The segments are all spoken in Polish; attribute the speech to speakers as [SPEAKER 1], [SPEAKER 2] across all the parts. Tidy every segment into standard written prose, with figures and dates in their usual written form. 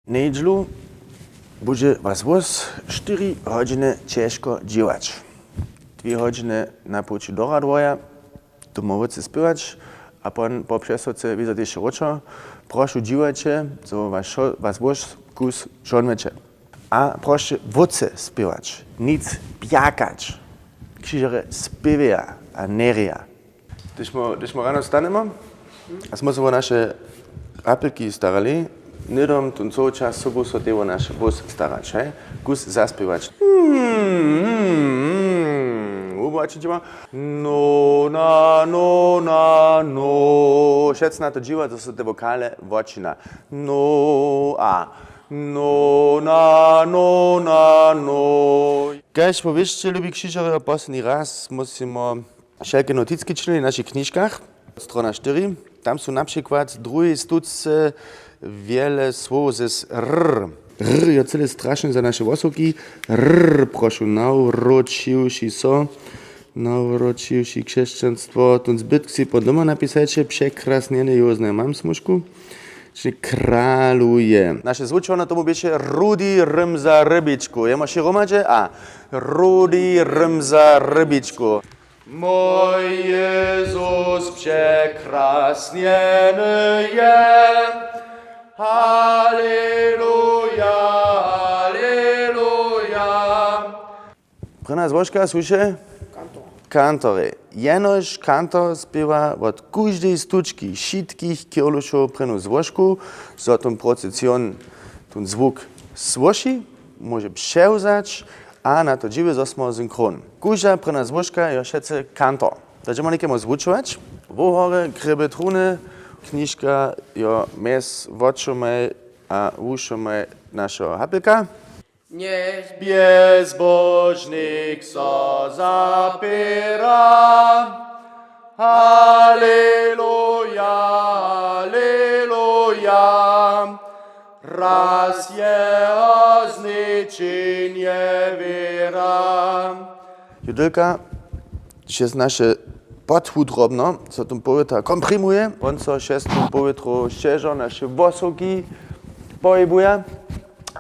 [SPEAKER 1] Nedźlu bude was wós 4 hodźiny ciężko dziwać. 2 hodźiny na płci do radwoja, domowicy spywać, a po přesoce widzę jeszcze roczo. Proszę dziwajcie, co was wós kus żonmecze. A proszę wódce spywać, nic pjakać. Krzyżere spiewaja, a neria. Když mo rano stanemo, a smo se o naše apelki starali, nidom tun cały czas sobu so tevo naš vos starać, hej? Kus zaspiewać. Ubačić ma. No, no. Šec na to dziwa, to są te wokale wočina. No, a. No. Kaž powiedzcie, lubi krzyżowy, posledný raz musimy wszelkie noticki czytali w naszych kniżkach. Strona 4. Tam są na przykład drugiej stutce wiele słów z r. R je cele straszne za nasze wosoki. R, proszę, nawróciwszy chrześcijaństwo. Ten zbyt si pod doma napisajcie, przekrasnienie józne mam smuszku. Czyli kraluje. Nasze zwuczone to mówi się Rudy Rymza Rybiczku. Ja masz romadzie? A. Rudy Rymza Rybiczku. Mój Jezus przekrasniony jest. Halleluja, halleluja. Prina złożka, słyszę? Kantory. Jenoż kantor śpiewa od każdej stuczki wszystkich kierluszów prynu złożku, za tą procesjon ten zwuk złoży, może przełzać, a na to dziwy zasmo synchron. Każda pryna złożka jest wszędzie kantor. Będziemy niekiemu zwuczować. Wohory, gryby, truny, kniżka jo mes woczome a uszome naszego hapelka. Niech bezbożnik so zapiera. Halleluja, halleluja. Raz jeho zničenje wiera. Judylka, przez nasze podhudrobno, co tym powietrza komprimuje, on co się z tym powietrzu ścieżo nasze wosoki pojebuje,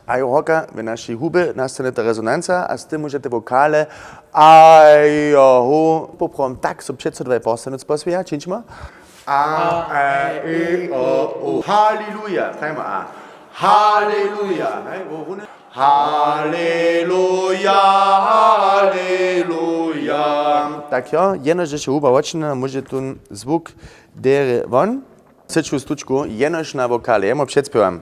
[SPEAKER 1] a hoka w naszej hubie nastanie ta rezonancja, a z tym możecie wokale ajohu poprom tak, so przed co 2% poswija, czyńmy? A, e, o, u. Halleluja, tajmy a. Halleluja, halleluja, halleluja. Tak jo, jenoż, że się huba oczyna, może ten zwuk dere won. Syczu stuczku, jenoż na wokale, ja mu przedspiewam.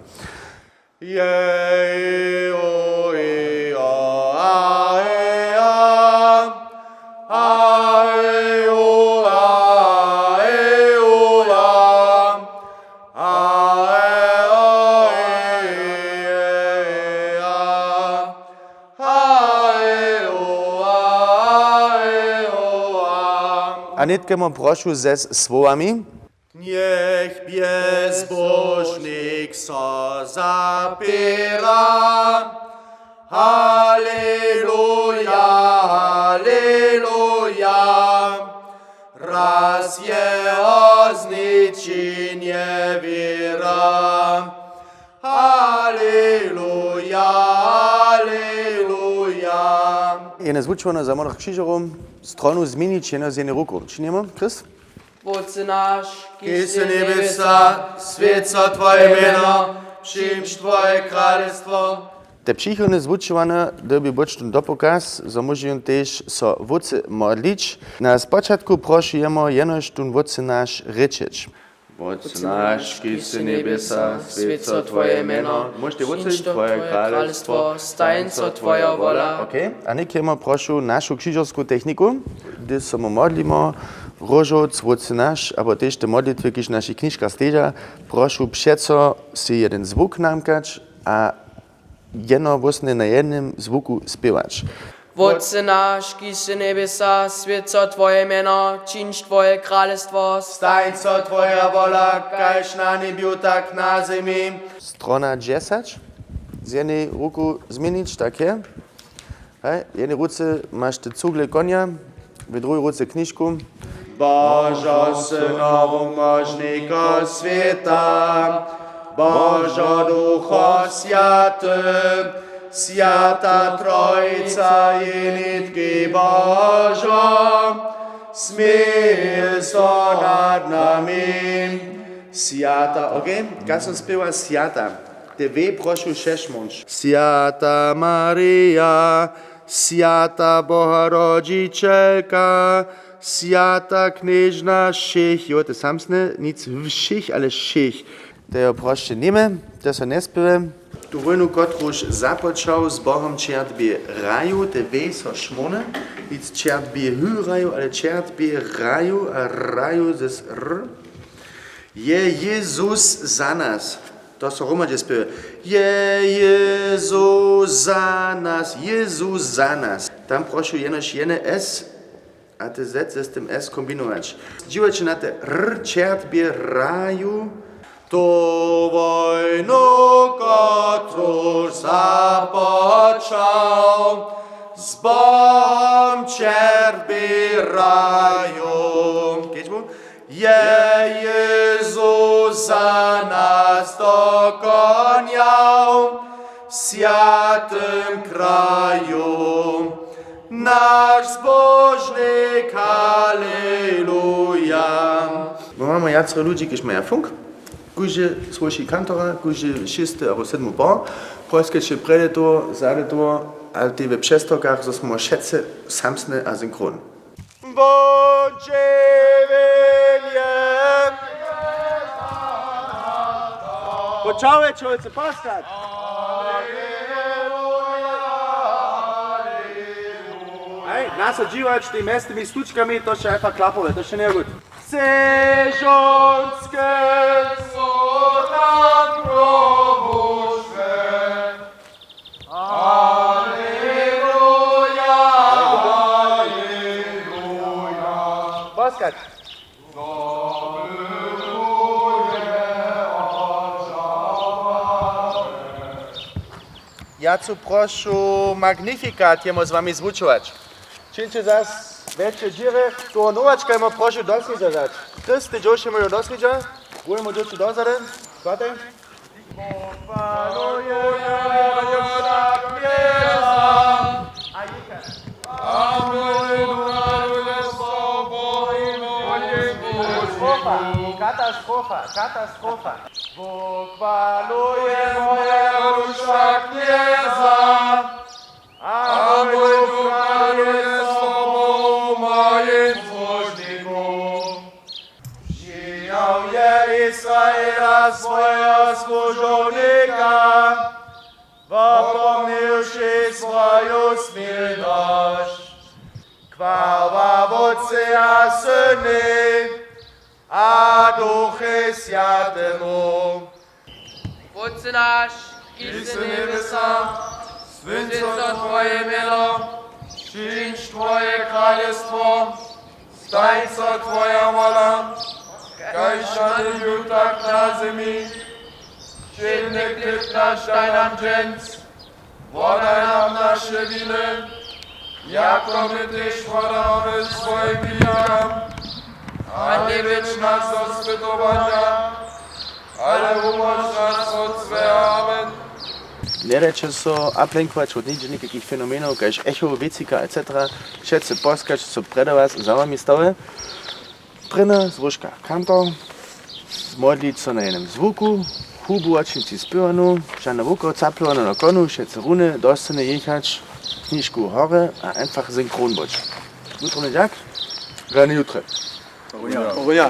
[SPEAKER 1] A nitkemu proszę ze słowami. Niech bezbożnik so zapiera. Halleluja, halleluja. Raz jeho zničenje wiera. Halleluja, halleluja. Jene zwučone za monach krzyżorom stronu zmienić jeno z jednej ruku. Czynimy, Krys?
[SPEAKER 2] Ojcze nasz,
[SPEAKER 1] Kis in niebesa, święco Twoje imię, przyjdź Twoje królestwo. Te przychodne zwučowane doby boczny dopokaz, że możemy też so wódcy modlić. Na początku prosimy jenoż ten wódcy nasz ryczyć. Ojcze nasz, kis in niebesa, święco Twoje imię, przyjdź Twoje królestwo, stańco Twoja wola. Okay. A niekiemu proszę naszą krzyżowską techniku, gdy się modlimy, Rożoc, wódcy nasz, aber też te modlitwy, kiedy nasze kniżka stedzia, proszę przeco si jeden zwuk namkać, a jeno właśnie na jednym zvuku śpiewać.
[SPEAKER 2] Ojcze nasz, kiś in niebesa, święco Twoje imię, przyjdź Twoje królestwo,
[SPEAKER 1] Stańco Twoja wola, kaž na niebiu, tak na ziemi. Strona 10. Z jednej ruku zmienić, takie. W jednej ruce masz te cugle konia, w drugiej ruce kniżku. Bożo Synowu Możnika Świata, Božo Ducho Święty, Święta Trójca Jenitki Bożo, smij so nad nami. Święta, okej? Kasem śpiewa Święta. Ty wy proszę szeszmąż. Święta Maryja, Święta Boha Rodzicielka, Święta Knieżna Szych. Jo, to samsne, nic wszych, ale Szych. To ja proszę niemy, to so nie śpiewam. Tu wojnu, kotruż zapoczął z Bohom čertbie raju, te wy so szmone, nic čertbie raju, ale čertbie raju, a raju z r. Je Jezus za nas. To so Romadzie śpiewa. Je Jezus za nas, Jezus za nas. Tam proszę jenoś jene S, a te Z z tym S kombinować. Dziwacie na te R, čertbie raju. To wojnu, kotruż zapoczął, z Bogom čertbie raju. Kiečbu? Je Jezus za nas dokoniał w świętym kraju. Nasz zbożnik, halleluja. Bo mamy jacre ludzi, którzy mają funk, którzy słyszy kantora, którzy 6 albo 7 bar, polskie się prede to, zade to, ale ty we przestokach, że smo wszyscy samsne a synchron. Bądźcie wiliem! Počałe čovječe, paskać! Ej, nasadziwać tymi mestami stuczkami, to się einfach klapowe, to się nie gut. Sežonske so tam probušve. Aleluja, aleluja. Paskać! Ja tu proszę Magnificat jemu z wami zwučować. Czyńcie zas wiecie dziry, tu nowaczka jemu proszę dosłyszeć. Wszyscy dzieci mają dosłyszeć, budemy dzieci dosłyszeć. Składaj. Katastrofa, katastrofa. Pochwaluje moja dusza Knieza, a mój duch raduje sobą moim służniku. Przyjął je Izraela swojego służonika, popomniwszy swoją śmierć. Chwała Otcu a Synu, a Duchu Świętemu.
[SPEAKER 2] Otče náš, i si nebesa, světlo Tvoje jméno, přijdź Tvoje království, staň se Tvoja vola, kaž na nebi, tak na zemi. Všední chléb náš daj nám dnes, podaj nám naše viny, jako my tyž podáváme svojim vinám, a neveď nás do zpytovania, ale umož nás od svého. Amen.
[SPEAKER 1] Nie reče so ablenkować od ničo nikakých fenomenov, kaž echo, vicika, etc. Všetci poskać, co preda was za wami stały. Prina, zvuška kantor, modliť sa na jednom zvuku, hubu očnici spívanu, žádna vuko caplovaná na konu, všetci runy, dostane jechać, knižku hore a einfach synchron boč. Jutro neďak? Rane jutre.
[SPEAKER 3] Orunia.